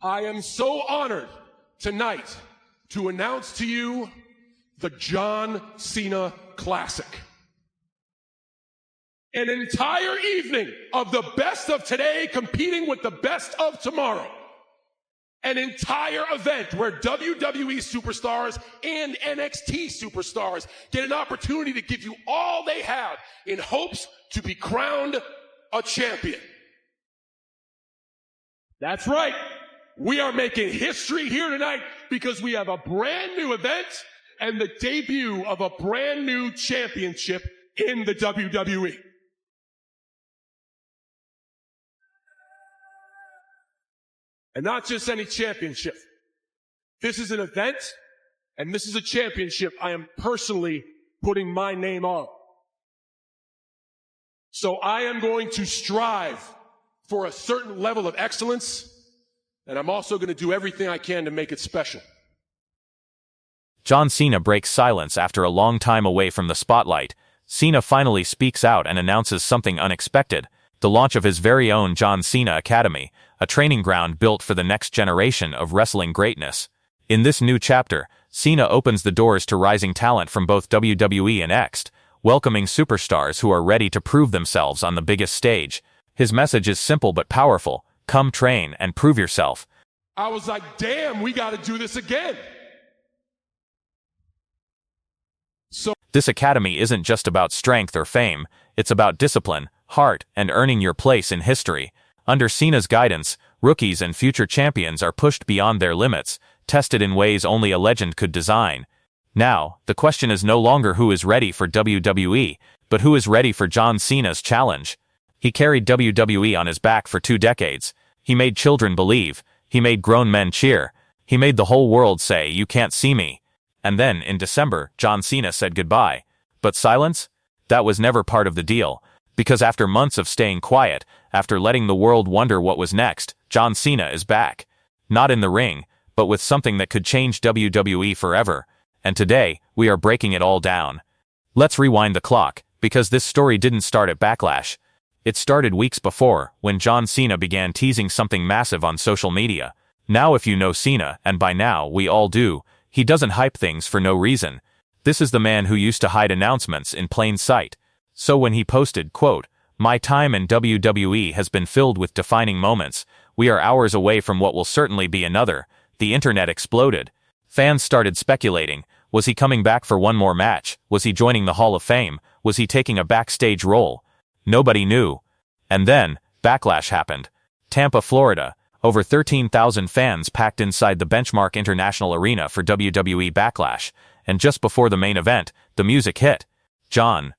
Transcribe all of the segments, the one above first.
I am so honored tonight to announce to you the John Cena Classic. An entire evening of the best of today competing with the best of tomorrow. An entire event where WWE superstars and NXT superstars get an opportunity to give you all they have in hopes to be crowned a champion. That's right. We are making history here tonight because we have a brand new event and the debut of a brand new championship in the WWE. And not just any championship. This is an event and this is a championship I am personally putting my name on. So I am going to strive for a certain level of excellence, and I'm also going to do everything I can to make it special. John Cena breaks silence after a long time away from the spotlight. Cena finally speaks out and announces something unexpected: the launch of his very own John Cena Academy, a training ground built for the next generation of wrestling greatness. In this new chapter, Cena opens the doors to rising talent from both WWE and NXT, welcoming superstars who are ready to prove themselves on the biggest stage. His message is simple but powerful: come train and prove yourself. I was like, damn, we got to do this again. This academy isn't just about strength or fame, it's about discipline, heart, and earning your place in history. Under Cena's guidance, rookies and future champions are pushed beyond their limits, tested in ways only a legend could design. Now, the question is no longer who is ready for WWE, but who is ready for John Cena's challenge. He carried WWE on his back for 2 decades. He made children believe. He made grown men cheer. He made the whole world say, "You can't see me." And then, in December, John Cena said goodbye. But silence? That was never part of the deal. Because after months of staying quiet, after letting the world wonder what was next, John Cena is back. Not in the ring, but with something that could change WWE forever. And today, we are breaking it all down. Let's rewind the clock, because this story didn't start at Backlash. It started weeks before, when John Cena began teasing something massive on social media. Now if you know Cena, and by now we all do, he doesn't hype things for no reason. This is the man who used to hide announcements in plain sight. So when he posted, quote, "My time in WWE has been filled with defining moments. We are hours away from what will certainly be another," the internet exploded. Fans started speculating. Was he coming back for one more match? Was he joining the Hall of Fame? Was he taking a backstage role? Nobody knew. And then, Backlash happened. Tampa, Florida. Over 13,000 fans packed inside the Benchmark International Arena for WWE Backlash, and just before the main event, the music hit. John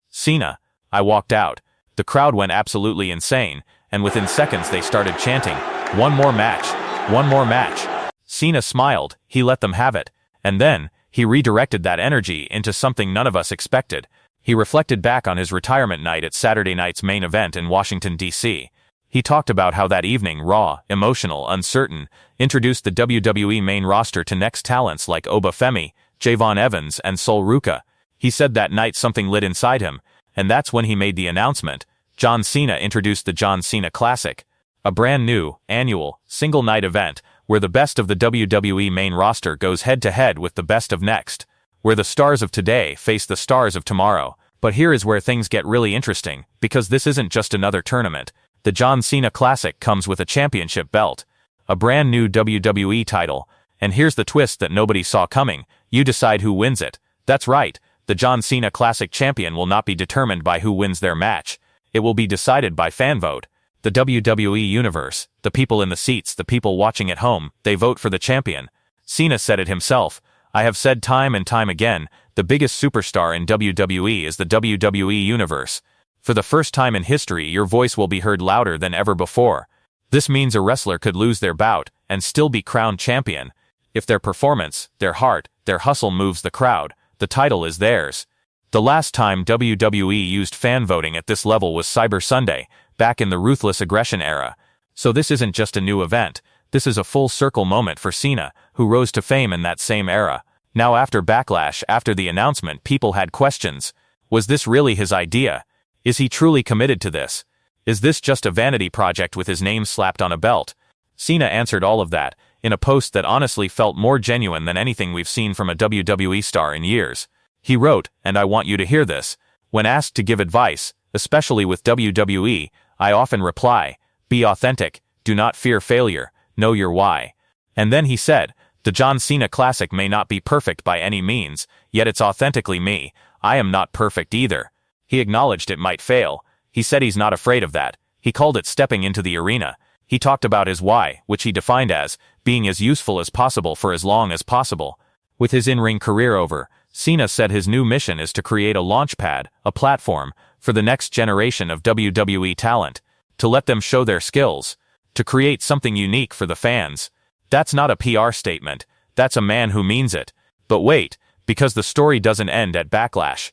Cena. I walked out. The crowd went absolutely insane, and within seconds they started chanting, "One more match! One more match!" Cena smiled, he let them have it, and then, he redirected that energy into something none of us expected. He reflected back on his retirement night at Saturday night's main event in Washington, D.C. He talked about how that evening, raw, emotional, uncertain, introduced the WWE main roster to next talents like Oba Femi, Javon Evans, and Sol Ruca. He said that night something lit inside him, and that's when he made the announcement. John Cena introduced the John Cena Classic, a brand new, annual, single-night event where the best of the WWE main roster goes head-to-head with the best of next, where the stars of today face the stars of tomorrow. But here is where things get really interesting, because this isn't just another tournament. The John Cena Classic comes with a championship belt, a brand new WWE title, and here's the twist that nobody saw coming: you decide who wins it. That's right, the John Cena Classic champion will not be determined by who wins their match. It will be decided by fan vote. The WWE Universe, the people in the seats, the people watching at home, they vote for the champion. Cena said it himself. I have said time and time again, the biggest superstar in WWE is the WWE Universe. For the first time in history, your voice will be heard louder than ever before. This means a wrestler could lose their bout and still be crowned champion. If their performance, their heart, their hustle moves the crowd, the title is theirs. The last time WWE used fan voting at this level was Cyber Sunday, back in the Ruthless Aggression era. So this isn't just a new event, this is a full circle moment for Cena, who rose to fame in that same era. Now after Backlash, after the announcement, people had questions. Was this really his idea? Is he truly committed to this? Is this just a vanity project with his name slapped on a belt? Cena answered all of that, in a post that honestly felt more genuine than anything we've seen from a WWE star in years. He wrote, and I want you to hear this, "When asked to give advice, especially with WWE, I often reply, be authentic, do not fear failure, know your why." And then he said, "The John Cena Classic may not be perfect by any means, yet it's authentically me. I am not perfect either." He acknowledged it might fail. He said he's not afraid of that. He called it stepping into the arena. He talked about his why, which he defined as being as useful as possible for as long as possible. With his in-ring career over, Cena said his new mission is to create a launchpad, a platform, for the next generation of WWE talent, to let them show their skills, to create something unique for the fans. That's not a PR statement, that's a man who means it. But wait, because the story doesn't end at Backlash.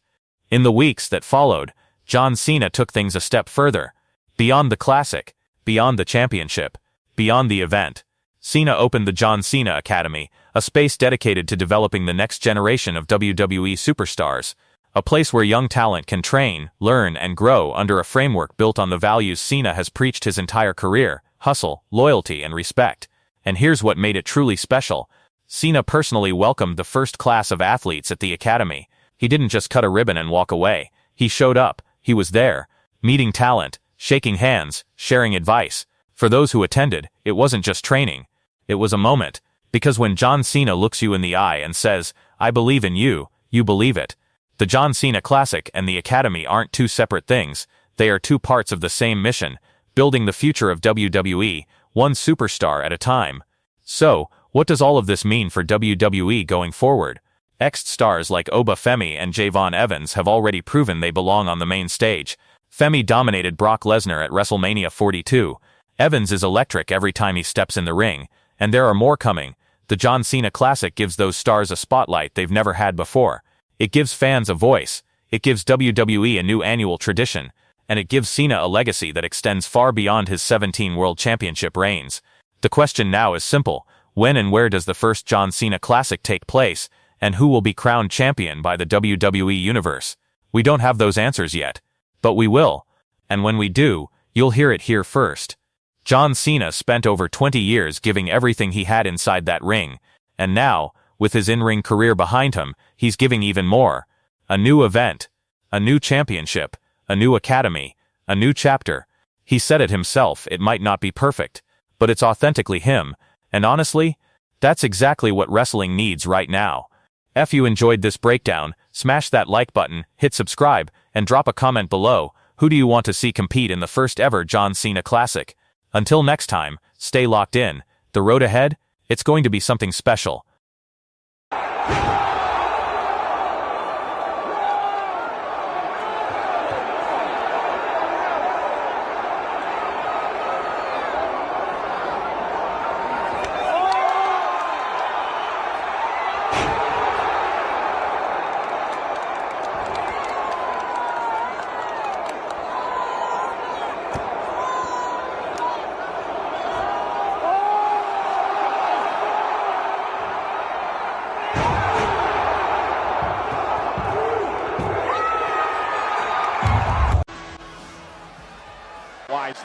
In the weeks that followed, John Cena took things a step further. Beyond the Classic, beyond the championship, beyond the event, Cena opened the John Cena Academy, a space dedicated to developing the next generation of WWE superstars, a place where young talent can train, learn, and grow under a framework built on the values Cena has preached his entire career: hustle, loyalty, and respect. And here's what made it truly special. Cena personally welcomed the first class of athletes at the Academy. He didn't just cut a ribbon and walk away. He showed up. He was there, meeting talent, shaking hands, sharing advice. For those who attended, it wasn't just training. It was a moment. Because when John Cena looks you in the eye and says, "I believe in you," you believe it. The John Cena Classic and the Academy aren't two separate things. They are two parts of the same mission, building the future of WWE, one superstar at a time. So, what does all of this mean for WWE going forward? Ex-stars like Oba Femi and Javon Evans have already proven they belong on the main stage. Femi dominated Brock Lesnar at WrestleMania 42. Evans is electric every time he steps in the ring, and there are more coming. The John Cena Classic gives those stars a spotlight they've never had before. It gives fans a voice, it gives WWE a new annual tradition, and it gives Cena a legacy that extends far beyond his 17 World Championship reigns. The question now is simple: when and where does the first John Cena Classic take place, and who will be crowned champion by the WWE Universe? We don't have those answers yet, but we will, and when we do, you'll hear it here first. John Cena spent over 20 years giving everything he had inside that ring, and now, with his in-ring career behind him, he's giving even more. A new event, a new championship, a new academy, a new chapter. He said it himself, it might not be perfect, but it's authentically him, and honestly, that's exactly what wrestling needs right now. If you enjoyed this breakdown, smash that like button, hit subscribe, and drop a comment below. Who do you want to see compete in the first ever John Cena Classic? Until next time, stay locked in. The road ahead? It's going to be something special.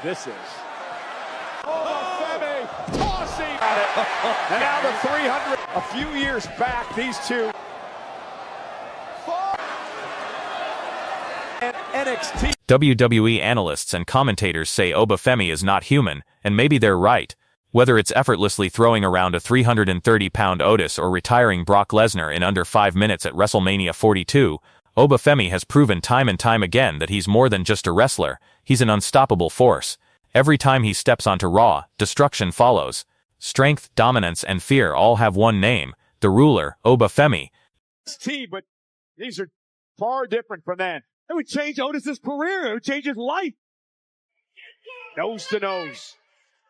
This is. Oh, Femi tossing at it. And now the 300. A few years back, these two. And NXT. WWE analysts and commentators say Oba Femi is not human, and maybe they're right. Whether it's effortlessly throwing around a 330-pound Otis or retiring Brock Lesnar in under 5 minutes at WrestleMania 42, Oba Femi has proven time and time again that he's more than just a wrestler. He's an unstoppable force. Every time he steps onto Raw, destruction follows. Strength, dominance, and fear all have one name: the ruler, Oba Femi. But these are far different from that. It would change Otis's career. It would change his life. Nose to nose.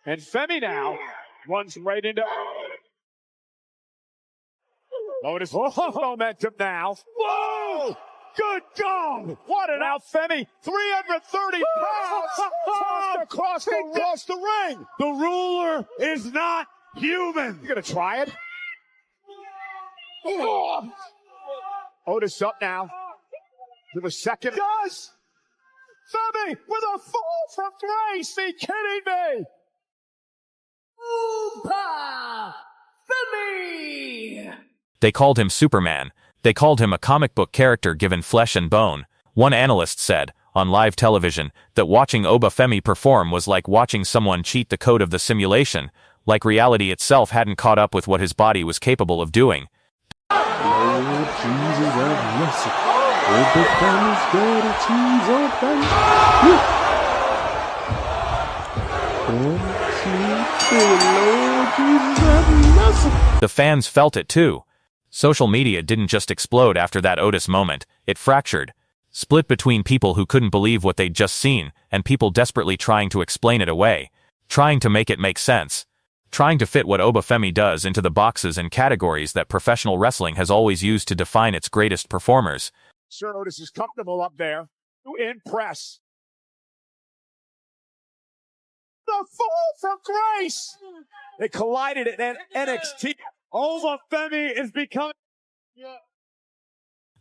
And Femi now runs right into Otis. Oh, momentum now. Whoa! Good God! What an out, Femi! 330 pounds tossed across the ring. The ruler is not human. You gonna try it? Oh. Otis up now to the second. Does Femi with a fall from grace? Are you kidding me? They called him Superman. They called him a comic book character given flesh and bone. One analyst said, on live television, that watching Obafemi perform was like watching someone cheat the code of the simulation, like reality itself hadn't caught up with what his body was capable of doing. Lord Jesus have mercy. Obafemi's dirty cheese open. Lord Jesus have mercy. The fans felt it too. Social media didn't just explode after that Otis moment, it fractured. Split between people who couldn't believe what they'd just seen, and people desperately trying to explain it away. Trying to make it make sense. Trying to fit what Obafemi does into the boxes and categories that professional wrestling has always used to define its greatest performers. Sir Otis is comfortable up there to impress. The fall from grace! They collided at NXT. Obafemi is becoming...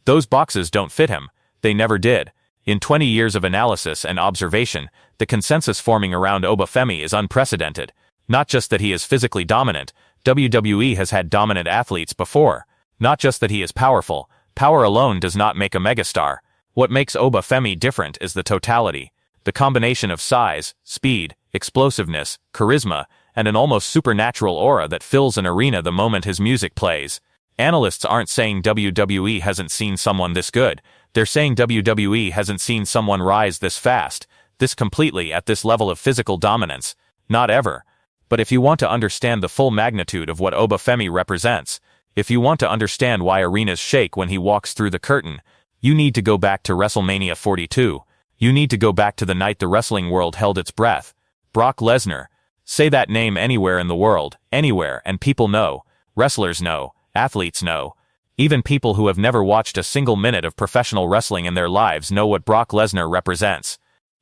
Those boxes don't fit him. They never did. In 20 years of analysis and observation, the consensus forming around Obafemi is unprecedented. Not just that he is physically dominant, WWE has had dominant athletes before. Not just that he is powerful, power alone does not make a megastar. What makes Obafemi different is the totality. The combination of size, speed, explosiveness, charisma, and an almost supernatural aura that fills an arena the moment his music plays. Analysts aren't saying WWE hasn't seen someone this good. They're saying WWE hasn't seen someone rise this fast, this completely at this level of physical dominance. Not ever. But if you want to understand the full magnitude of what Obafemi represents, if you want to understand why arenas shake when he walks through the curtain, you need to go back to WrestleMania 42. You need to go back to the night the wrestling world held its breath. Brock Lesnar. Say that name anywhere in the world, anywhere, and people know. Wrestlers know. Athletes know. Even people who have never watched a single minute of professional wrestling in their lives know what Brock Lesnar represents.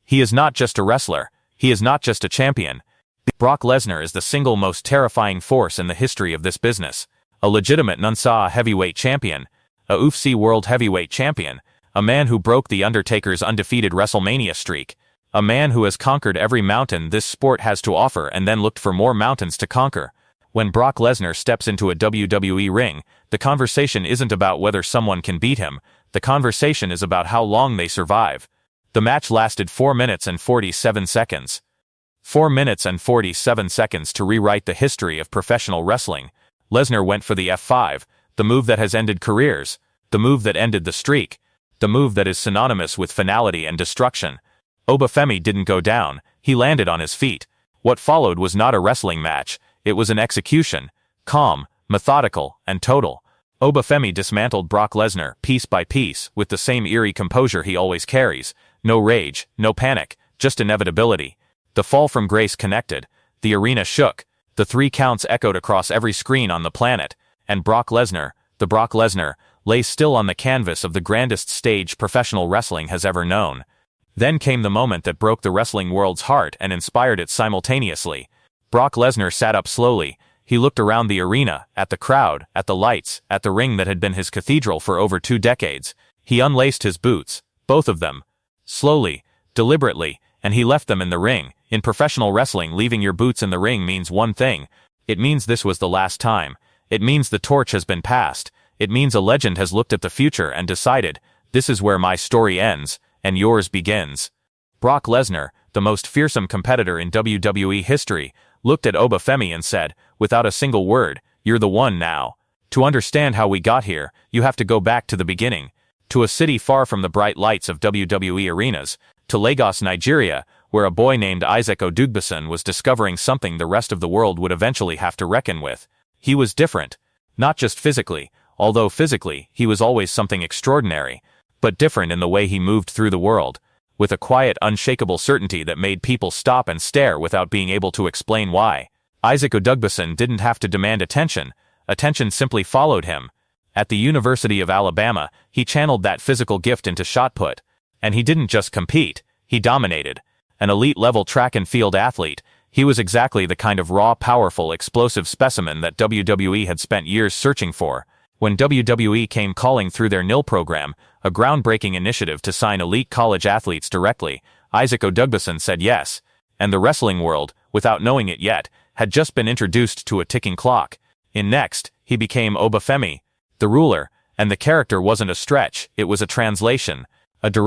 He is not just a wrestler. He is not just a champion. Brock Lesnar is the single most terrifying force in the history of this business. A legitimate Nunsa heavyweight champion. A UFC World Heavyweight Champion. A man who broke The Undertaker's undefeated WrestleMania streak. A man who has conquered every mountain this sport has to offer and then looked for more mountains to conquer. When Brock Lesnar steps into a WWE ring, the conversation isn't about whether someone can beat him. The conversation is about how long they survive. The match lasted 4 minutes and 47 seconds. 4 minutes and 47 seconds to rewrite the history of professional wrestling. Lesnar went for the F5, the move that has ended careers, the move that ended the streak, the move that is synonymous with finality and destruction. Obafemi didn't go down, he landed on his feet. What followed was not a wrestling match, it was an execution. Calm, methodical, and total. Obafemi dismantled Brock Lesnar, piece by piece, with the same eerie composure he always carries. No rage, no panic, just inevitability. The fall from grace connected. The arena shook. The 3 counts echoed across every screen on the planet. And Brock Lesnar, the Brock Lesnar, lay still on the canvas of the grandest stage professional wrestling has ever known. Then came the moment that broke the wrestling world's heart and inspired it simultaneously. Brock Lesnar sat up slowly. He looked around the arena, at the crowd, at the lights, at the ring that had been his cathedral for over 2 decades. He unlaced his boots, both of them. Slowly, deliberately, and he left them in the ring. In professional wrestling, leaving your boots in the ring means one thing. It means this was the last time. It means the torch has been passed. It means a legend has looked at the future and decided, this is where my story ends, and yours begins. Brock Lesnar, the most fearsome competitor in WWE history, looked at Obafemi and said, without a single word, you're the one now. To understand how we got here, you have to go back to the beginning. To a city far from the bright lights of WWE arenas, to Lagos, Nigeria, where a boy named Isaac Odugbeson was discovering something the rest of the world would eventually have to reckon with. He was different. Not just physically, although physically, he was always something extraordinary, but different in the way he moved through the world, with a quiet, unshakable certainty that made people stop and stare without being able to explain why. Isaac Odugbeson didn't have to demand attention. Attention simply followed him. At the University of Alabama, he channeled that physical gift into shot put. And he didn't just compete, he dominated. An elite-level track and field athlete, he was exactly the kind of raw, powerful, explosive specimen that WWE had spent years searching for. When WWE came calling through their NIL program, a groundbreaking initiative to sign elite college athletes directly, Isaac Odugbeson said yes. And the wrestling world, without knowing it yet, had just been introduced to a ticking clock. In Next, he became Obafemi, the ruler, and the character wasn't a stretch, it was a translation, a direct